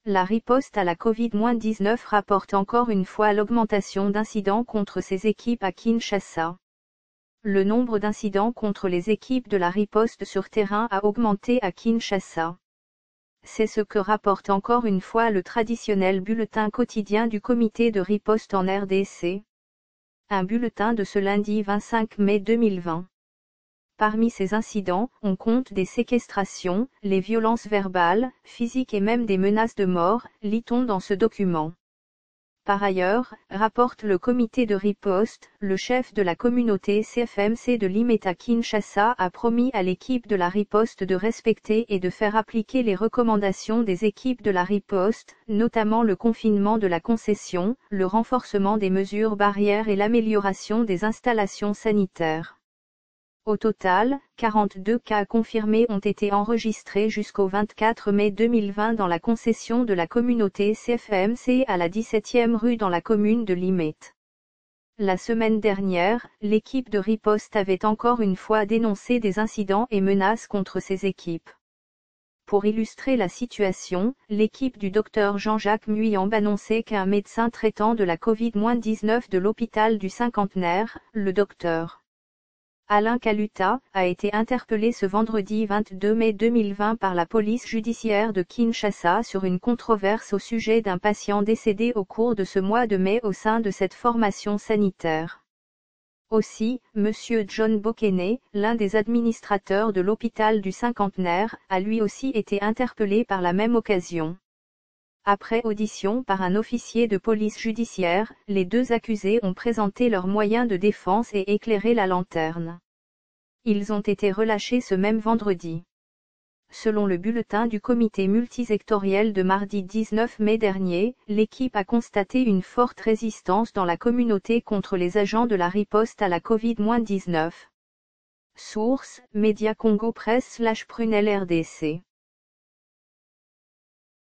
La riposte à la Covid-19 rapporte encore une fois l'augmentation d'incidents contre ces équipes à Kinshasa. Le nombre d'incidents contre les équipes de la riposte sur terrain a augmenté à Kinshasa. C'est ce que rapporte encore une fois le traditionnel bulletin quotidien du comité de riposte en RDC. Un bulletin de ce lundi 25 mai 2020. Parmi ces incidents, on compte des séquestrations, les violences verbales, physiques et même des menaces de mort, lit-on dans ce document. Par ailleurs, rapporte le comité de riposte, le chef de la communauté CFMC de Limeta Kinshasa a promis à l'équipe de la riposte de respecter et de faire appliquer les recommandations des équipes de la riposte, notamment le confinement de la concession, le renforcement des mesures barrières et l'amélioration des installations sanitaires. Au total, 42 cas confirmés ont été enregistrés jusqu'au 24 mai 2020 dans la concession de la communauté CFMC à la 17e rue dans la commune de Limete. La semaine dernière, l'équipe de riposte avait encore une fois dénoncé des incidents et menaces contre ces équipes. Pour illustrer la situation, l'équipe du docteur Jean-Jacques Muyambe annonçait qu'un médecin traitant de la Covid-19 de l'hôpital du Cinquantenaire, le docteur Alain Kaluta, a été interpellé ce vendredi 22 mai 2020 par la police judiciaire de Kinshasa sur une controverse au sujet d'un patient décédé au cours de ce mois de mai au sein de cette formation sanitaire. Aussi, M. John Bokene, l'un des administrateurs de l'hôpital du Cinquantenaire, a lui aussi été interpellé par la même occasion. Après audition par un officier de police judiciaire, les deux accusés ont présenté leurs moyens de défense et éclairé la lanterne. Ils ont été relâchés ce même vendredi. Selon le bulletin du comité multisectoriel de mardi 19 mai dernier, l'équipe a constaté une forte résistance dans la communauté contre les agents de la riposte à la Covid-19. Source, Média Congo Presse / Prunel RDC.